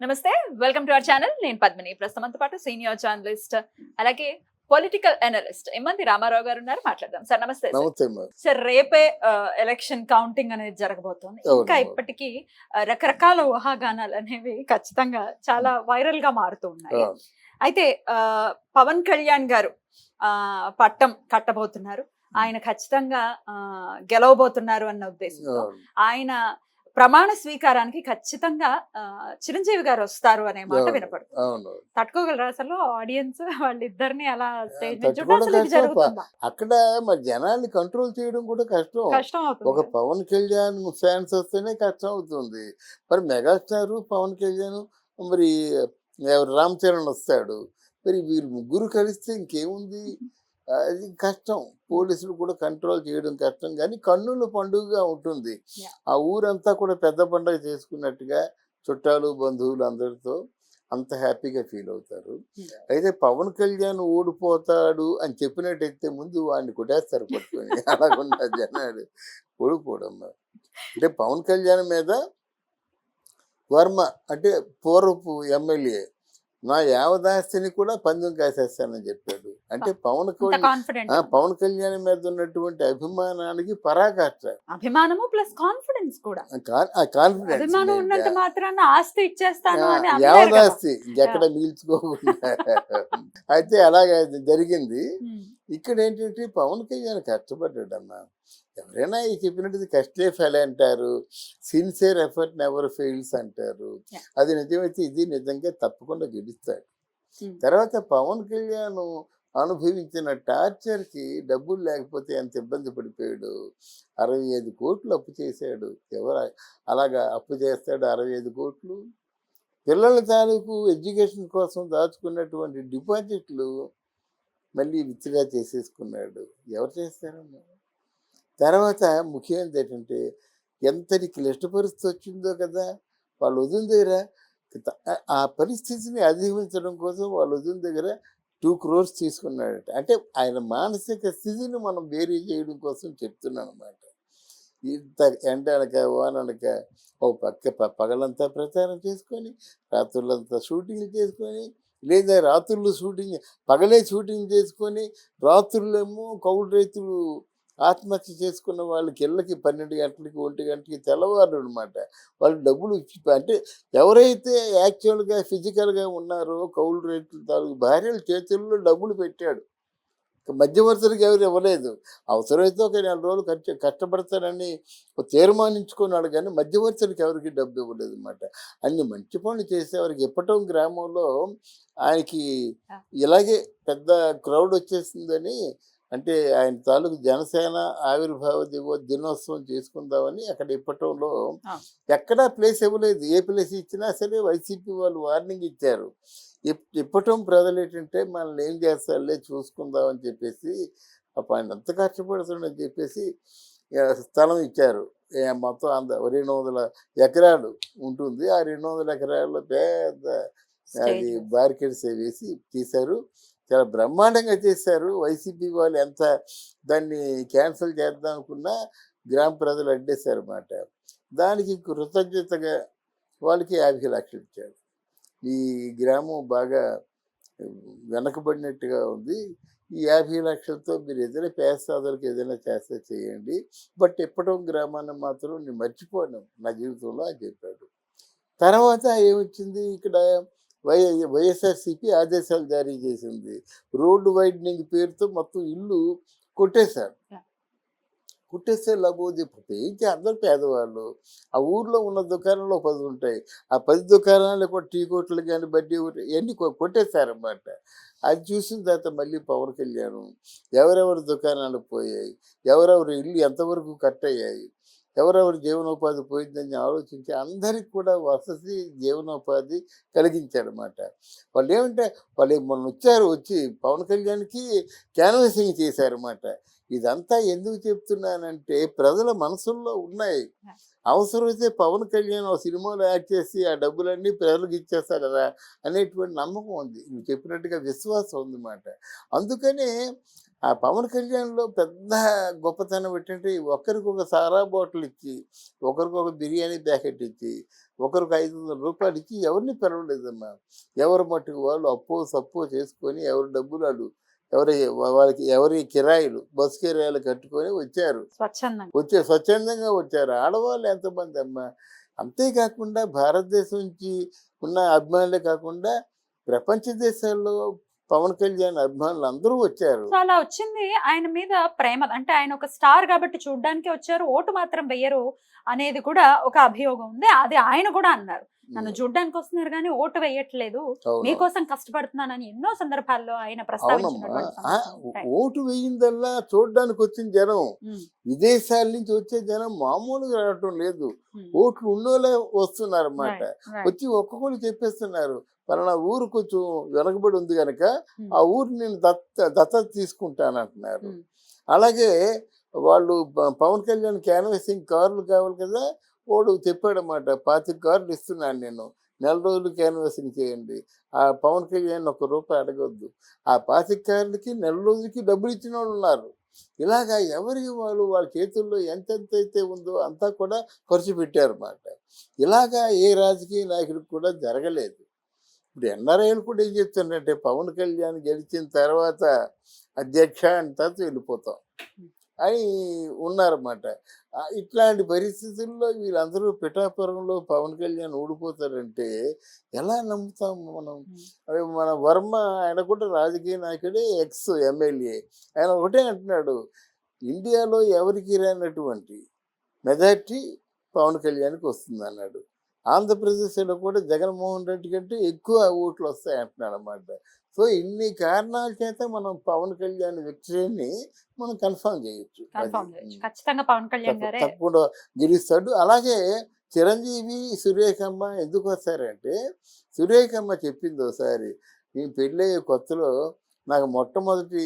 నమస్తే. Welcome to our channel. నేను పద్మిని. ప్రస్తుతంతో పాటు సీనియర్ జర్నలిస్ట్ అలాగే పొలిటికల్ అనలిస్ట్ ఎమ్మంది రామారావు గారు ఉన్నారు. మాట్లాడదాం. సార్ నమస్తే. నమస్తే. సార్ రేపే ఎలక్షన్ కౌంటింగ్ అనేది జరగబోతోంది. ఇంకా ఇప్పటికీ రకరకాల ఊహాగానాలు అనేవి ఖచ్చితంగా చాలా వైరల్ గా మారుతూ ఉన్నాయి. అయితే పవన్ కళ్యాణ్ గారు పట్టం కట్టబోతున్నారు. ఆయన ఖచ్చితంగా గెలవబోతున్నారు అన్న ఉద్దేశంతో ఆయన ప్రమాణ స్వీకారానికి ఖచ్చితంగా చిరంజీవి గారు వస్తారు అనే మాట వినపడుతుంది. తట్టుకోగలరా అసలు ఆడియన్స్ వాళ్ళిద్దరిని అలా స్టేజ్ అక్కడ మరి జనాన్ని కంట్రోల్ చేయడం కూడా కష్టం అవుతుంది. ఒక పవన్ కళ్యాణ్ ఫ్యాన్స్ వస్తేనే కష్టం అవుతుంది. మరి మెగాస్టార్ పవన్ కళ్యాణ్ మరి రామ్ చరణ్ వస్తాడు. మరి వీళ్ళు ముగ్గురు కలిస్తే ఇంకేముంది, అది కష్టం. పోలీసులు కూడా కంట్రోల్ చేయడం కష్టం. కానీ కన్నుల పండుగగా ఉంటుంది. ఆ ఊరంతా కూడా పెద్ద పండుగ చేసుకున్నట్టుగా చుట్టాలు బంధువులు అందరితో అంత హ్యాపీగా ఫీల్ అవుతారు. అయితే పవన్ కళ్యాణ్ ఓడిపోతాడు అని చెప్పినట్టయితే ముందు వాడిని కొట్టేస్తారు పట్టుకొని. అలాగుండా జనాలు ఓడిపోవడం. అంటే పవన్ కళ్యాణ్ మీద వర్మ అంటే పూర్వపు ఎమ్మెల్యే నా యావదాస్తిని కూడా పందెం కాసేస్తానని చెప్పాడు. అంటే పవన్ కళ్యాణ్ మీద ఉన్నటువంటి అభిమానానికి పరాకాష్ట. అభిమానము ప్లస్ కాన్ఫిడెన్స్ కూడా. యావదాస్తి ఇంకెక్కడ మిగిల్చుకోకుండా. అయితే అలాగే జరిగింది. ఇక్కడ ఏంటంటే పవన్ కళ్యాణ్ కష్టపడ్డాడమ్మా. ఎవరైనా ఈ చెప్పినట్టు కష్టే ఫెయిల్ అంటారు, సిన్సియర్ ఎఫర్ట్ నెవర్ ఫెయిల్స్ అంటారు. అది నిజమైతే ఇది నిజంగా తప్పకుండా గెలుస్తాడు. తర్వాత పవన్ కళ్యాణ్ అనుభవించిన టార్చర్కి డబ్బులు లేకపోతే ఎంత ఇబ్బంది పడిపోయాడు. 65 కోట్లు అప్పు చేశాడు. ఎవరు అలాగా అప్పు చేస్తాడు 65 కోట్లు? పిల్లల తాలూకు ఎడ్యుకేషన్ కోసం దాచుకున్నటువంటి డిపాజిట్లు మళ్ళీ విత్డ్రా చేసేసుకున్నాడు. ఎవరు చేస్తారమ్మా? తర్వాత ముఖ్యమైనది ఏంటంటే ఎంతటి క్లిష్ట పరిస్థితి వచ్చిందో కదా, వాళ్ళ వదిన దగ్గర ఆ పరిస్థితిని అధిగమించడం కోసం వాళ్ళ వదిన దగ్గర 2 crores తీసుకున్నాడట. అంటే ఆయన మానసిక స్థితిని మనం వేరీ చేయడం కోసం చెప్తున్నాను అనమాట. ఇంత ఎండనక వాననక ఓ పగలంతా ప్రచారం చేసుకొని, రాత్రులంతా షూటింగ్లు చేసుకొని, లేదా రాత్రులు షూటింగ్ పగలే షూటింగ్ చేసుకొని, రాత్రులేమో కౌలు రైతులు ఆత్మహత్య చేసుకున్న వాళ్ళకి ఇళ్ళకి 12 గంటలకి 1 గంటకి తెల్లవారు అనమాట. వాళ్ళు డబ్బులు అంటే ఎవరైతే యాక్చువల్గా ఫిజికల్గా ఉన్నారో కౌలు రైతుల తాలూకు భార్యల చేతుల్లో డబ్బులు పెట్టాడు. మధ్యవర్తులకు ఎవరు ఇవ్వలేదు. అవసరమైతే ఒక 4 రోజులు కష్టపడతారని తీర్మానించుకున్నాడు. కానీ మధ్యవర్తులకు ఎవరికి డబ్బు ఇవ్వలేదు అనమాట. అన్ని మంచి పనులు చేసేవారికి ఇప్పటం గ్రామంలో ఆయనకి ఇలాగే పెద్ద క్రౌడ్ వచ్చేసిందని, అంటే ఆయన తాలూకు జనసేన ఆవిర్భావ దినోత్సవం చేసుకుందామని అక్కడ ఇప్పటంలో ఎక్కడా ప్లేస్ ఇవ్వలేదు. ఏ ప్లేస్ ఇచ్చినా సరే వైసీపీ వాళ్ళు వార్నింగ్ ఇచ్చారు. ఇప్పటం ప్రజలు ఏంటంటే మనల్ని ఏం చేస్తారులే చూసుకుందామని చెప్పేసి ఆయన అంత కష్టపడుతుందని చెప్పేసి స్థలం ఇచ్చారు. మొత్తం 200 ఎకరాలు ఉంటుంది. ఆ 200 ఎకరాల్లో పెద్ద అది బారికేడ్స్ వేసి తీశారు. చాలా బ్రహ్మాండంగా చేశారు. వైసీపీ వాళ్ళు ఎంత దాన్ని క్యాన్సిల్ చేద్దాం అనుకున్నా గ్రామ ప్రజలు అడ్డేశారు అన్నమాట. దానికి కృతజ్ఞతగా వాళ్ళకి 50 లక్షలు ఇచ్చాడు. ఈ గ్రామం బాగా వెనకబడినట్టుగా ఉంది, ఈ 50 లక్షలతో మీరు ఏదైనా పేదసాదులకు ఏదైనా చేస్తే చేయండి, బట్ ఇప్పటం గ్రామాన్ని మాత్రం నేను మర్చిపోను నా జీవితంలో అని చెప్పాడు. తర్వాత ఏమొచ్చింది, ఇక్కడ వైఎస్ఆర్సీపీ ఆదేశాలు జారీ చేసింది. రోడ్డు వైడనింగ్ పేరుతో మొత్తం ఇల్లు కొట్టేశారు. కొట్టేస్తే లబోది ఏంటి, అందరు పేదవాళ్ళు. ఆ ఊర్లో ఉన్న దుకాణంలో 10 ఉంటాయి. ఆ 10 దుకాణాలు కూడా టీ కొట్లు కానీ బడ్డీ ఇవన్నీ కొట్టేశారన్నమాట. అది చూసిన తర్వాత మళ్ళీ పవన్ కళ్యాణ్ ఎవరెవరి దుకాణాలు పోయాయి, ఎవరెవరి ఇల్లు ఎంతవరకు కట్ అయ్యాయి, ఎవరెవరి జీవనోపాధి పోయిందని ఆలోచించి అందరికి కూడా వసతి జీవనోపాధి కలిగించారన్నమాట. వాళ్ళు ఏమంటే వాళ్ళు మొన్న వచ్చి పవన్ కళ్యాణ్కి క్యాన్వాసింగ్ చేశారన్నమాట. ఇదంతా ఎందుకు చెప్తున్నానంటే ప్రజల మనసుల్లో ఉన్నాయి. అవసరమైతే పవన్ కళ్యాణ్ ఒక సినిమాలో యాక్ట్ చేసి ఆ డబ్బులన్నీ ప్రజలకు ఇచ్చేస్తాడు కదా అనేటువంటి నమ్మకం ఉంది. నువ్వు చెప్పినట్టుగా విశ్వాసం ఉందన్నమాట. అందుకనే ఆ పవన్ కళ్యాణ్లో పెద్ద గొప్పతనం ఏంటంటే ఒకరికి ఒక సారా బాటిల్ ఇచ్చి, ఒకరికి ఒక బిర్యానీ ప్యాకెట్ ఇచ్చి, ఒకరికి 500 రూపాయలు ఇచ్చి ఎవరిని పిలవలేదమ్మా. ఎవరు మట్టుకు వాళ్ళు అప్పో సప్పో చేసుకొని ఎవరి డబ్బులు వాళ్ళు వాళ్ళకి ఎవరి కిరాయిలు బస్సు కిరాయిలు కట్టుకొని వచ్చారు. స్వచ్ఛందంగా వచ్చారు. ఆడవాళ్ళు ఎంతమంది అమ్మా. అంతేకాకుండా భారతదేశం నుంచి ఉన్న అభిమానులే కాకుండా ప్రపంచ దేశాల్లో పవన్ కళ్యాణ్ అభిమానులు అందరూ వచ్చారు. సో అలా వచ్చింది ఆయన మీద ప్రేమ, అంటే ఆయన ఒక స్టార్ కాబట్టి చూడ్డానికి వచ్చారు, ఓటు మాత్రం వెయ్యరు అనేది కూడా ఒక అభియోగం ఉంది. అది ఆయన కూడా అన్నారు, నన్ను చూడ్డానికి వస్తున్నారు కానీ ఓటు వేయట్లేదు, మీకోసం కష్టపడుతున్నానని ఎన్నో సందర్భాల్లో ఆయన ప్రస్తావించినటువంటి. ఓటు వేయిందల్లా చూడడానికి వచ్చిన జనం, విదేశాల నుంచి వచ్చే జనం మామూలుగా రావటం లేదు. ఓట్లు ఉన్నోళ్ళే వస్తున్నారు అన్నమాట. వచ్చి ఒక్కొక్కరు చెప్పేస్తున్నారు, పలానా ఊరు కొంచెం వెనకబడి ఉంది కనుక ఆ ఊరు నేను దత్తత తీసుకుంటాను అంటున్నారు. అలాగే వాళ్ళు పవన్ కళ్యాణ్ క్యాన్వాసింగ్ కార్లు కావాలి కదా, వాడు చెప్పాడన్నమాట, 25 కార్లు ఇస్తున్నాను నేను, నెల రోజులు క్యాన్వాసింగ్ చేయండి, ఆ పవన్ కళ్యాణ్ ₹1 అడగొద్దు. ఆ 25 కార్లకి నెల రోజులకి డబ్బులు ఇచ్చిన వాళ్ళు ఉన్నారు. ఇలాగా ఎవరికి వాళ్ళు వాళ్ళ చేతుల్లో ఎంతైతే ఉందో అంతా కూడా ఖర్చు పెట్టారన్నమాట. ఇలాగా ఏ రాజకీయ నాయకుడికి కూడా జరగలేదు. ఇప్పుడు ఎన్ఆర్ఐలు కూడా ఏం చెప్తున్నారంటే, పవన్ కళ్యాణ్ గెలిచిన తర్వాత అధ్యక్ష అంత వెళ్ళిపోతాం అని ఉన్నారన్నమాట. ఇట్లాంటి పరిస్థితుల్లో వీళ్ళందరూ పిఠాపురంలో పవన్ కళ్యాణ్ ఓడిపోతారంటే ఎలా నమ్ముతాం మనం? మన వర్మ ఆయన కూడా రాజకీయ నాయకుడే, ఎక్స్ ఎమ్మెల్యే. ఆయన ఒకటే అంటున్నాడు, ఇండియాలో ఎవరికి రానటువంటి మెజార్టీ పవన్ కళ్యాణ్కి వస్తుంది అన్నాడు. ఆంధ్రప్రదేశ్లో కూడా జగన్మోహన్ రెడ్డి కంటే ఎక్కువ ఓట్లు వస్తాయి అంటున్నాడు అన్నమాట. సో ఇన్ని కారణాల చేత మనం పవన్ కళ్యాణ్ విక్టరీని మనం కన్ఫర్మ్ చేయొచ్చు. తప్పకుండా గెలుస్తాడు. అలాగే చిరంజీవి, సురేఖమ్మ ఎందుకు వస్తారంటే, సురేఖమ్మ చెప్పింది ఒకసారి, నేను పెళ్ళయ్యే కొత్తలో నాకు మొట్టమొదటి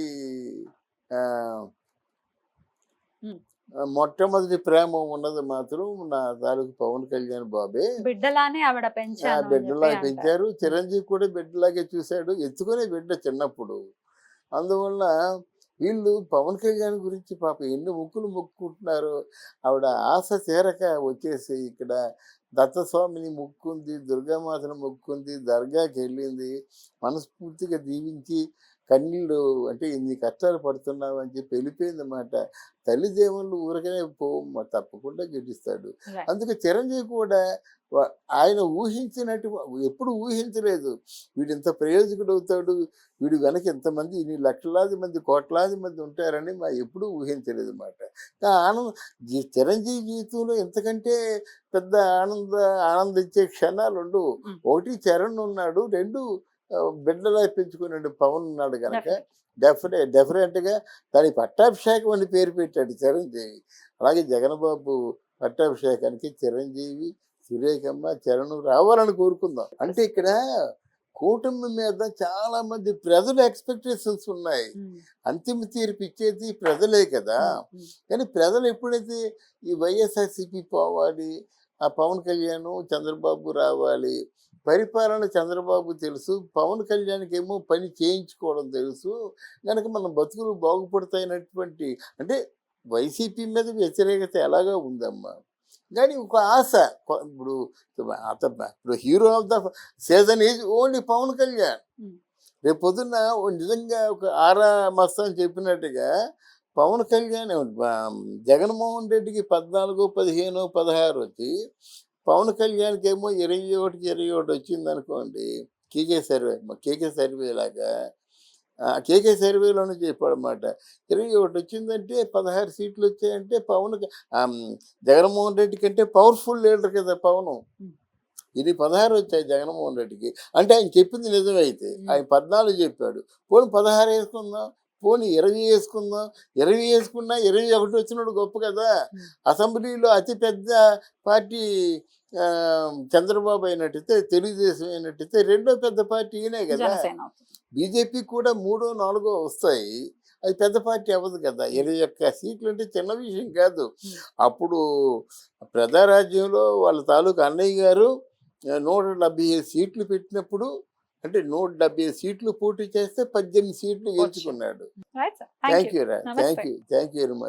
ప్రేమ ఉన్నది మాత్రం నా తాలూకు పవన్ కళ్యాణ్ బాబే. బిడ్డలానే ఆవిడ బిడ్డలాగా పెంచారు. చిరంజీవి కూడా బిడ్డలాగే చూశాడు, ఎత్తుకునే బిడ్డ చిన్నప్పుడు. అందువల్ల వీళ్ళు పవన్ కళ్యాణ్ గురించి పాప ఎన్ని ముక్కులు మొక్కుంటున్నారు. ఆవిడ ఆశ తీరక వచ్చేసి ఇక్కడ దత్తస్వామిని మొక్కుంది, దుర్గామాతను మొక్కుంది, దర్గాకి వెళ్ళింది, మనస్ఫూర్తిగా దీవించి కన్నీళ్ళు అంటే ఇన్ని కష్టాలు పడుతున్నావు అని చెప్పి వెళ్ళిపోయింది అన్నమాట. తల్లిదేవుళ్ళు ఊరకనే తప్పకుండా గెలుస్తాడు. అందుకే చిరంజీవి కూడా ఆయన ఊహించినట్టు ఎప్పుడు ఊహించలేదు, వీడు ఇంత ప్రయోజకుడు అవుతాడు, వీడు వెనక ఎంతమంది ఇన్ని లక్షలాది మంది కోట్లాది మంది ఉంటారని ఎప్పుడూ ఊహించలేదు అన్నమాట. చిరంజీవి జీవితంలో ఎంతకంటే పెద్ద ఆనందించే క్షణాలు ఉండవు. ఒకటి చరణ్ ఉన్నాడు, 2 బిడ్డలా పెంచుకున్నాడు పవన్ ఉన్నాడు కనుక డెఫినెట్గా దానికి పట్టాభిషేకం అని పేరు పెట్టాడు చిరంజీవి. అలాగే జగన్బాబు పట్టాభిషేకానికి చిరంజీవి, సురేఖమ్మ, చరణ్ రావాలని కోరుకుందాం. అంటే ఇక్కడ కూటమి మీద చాలా మంది ప్రజల ఎక్స్పెక్టేషన్స్ ఉన్నాయి. అంతిమ తీర్పు ఇచ్చేది ప్రజలే కదా. కానీ ప్రజలు ఎప్పుడైతే ఈ వైఎస్ఆర్సీపీ పోవాలి, ఆ పవన్ కళ్యాణ్ చంద్రబాబు రావాలి, పరిపాలన చంద్రబాబు తెలుసు, పవన్ కళ్యాణ్కి ఏమో పని చేయించుకోవడం తెలుసు కనుక మన బతుకులు బాగుపడతాయినటువంటి, అంటే వైసీపీ మీద వ్యతిరేకత ఎలాగా ఉందమ్మా. కానీ ఒక ఆశ, ఇప్పుడు hero of the season is only Pawan Kalyan. రేపు పొద్దున్న నిజంగా ఒక ఆరా మస్తా అని చెప్పినట్టుగా పవన్ కళ్యాణ్ జగన్మోహన్ రెడ్డికి 14, 15, 16 వచ్చి పవన్ కళ్యాణ్కి ఏమో 21 వచ్చింది అనుకోండి. కేకే సర్వే లాగా కేకే సర్వేలోనే చెప్పాడన్నమాట. 21 వచ్చిందంటే 16 సీట్లు వచ్చాయంటే జగన్మోహన్ రెడ్డి కంటే పవర్ఫుల్ లీడర్ కదా పవన్. ఇది 16 వచ్చాయి జగన్మోహన్ రెడ్డికి. అంటే ఆయన చెప్పింది నిజమైతే ఆయన 14 చెప్పాడు, పోనీ 16 వేసుకుందాం, పోనీ 20 వేసుకుందాం, 20 వేసుకున్నా 21 వచ్చినప్పుడు గొప్ప కదా. అసెంబ్లీలో అతిపెద్ద పార్టీ చంద్రబాబు అయినట్టయితే, తెలుగుదేశం అయినట్టయితే రెండో పెద్ద పార్టీ ఈయనే కదా. బీజేపీ కూడా 3, 4 వస్తాయి, అది పెద్ద పార్టీ అవ్వదు కదా. 21 సీట్లు అంటే చిన్న విషయం కాదు. అప్పుడు ప్రజారాజ్యంలో వాళ్ళ తాలూకు అన్నయ్య గారు 175 సీట్లు పెట్టినప్పుడు అంటే 170 సీట్లు పోటీ చేస్తే 18 సీట్లు గెలుచుకున్నాడు. రైట్ సార్, థ్యాంక్ యూ రా, నమస్తే. Thank you very much.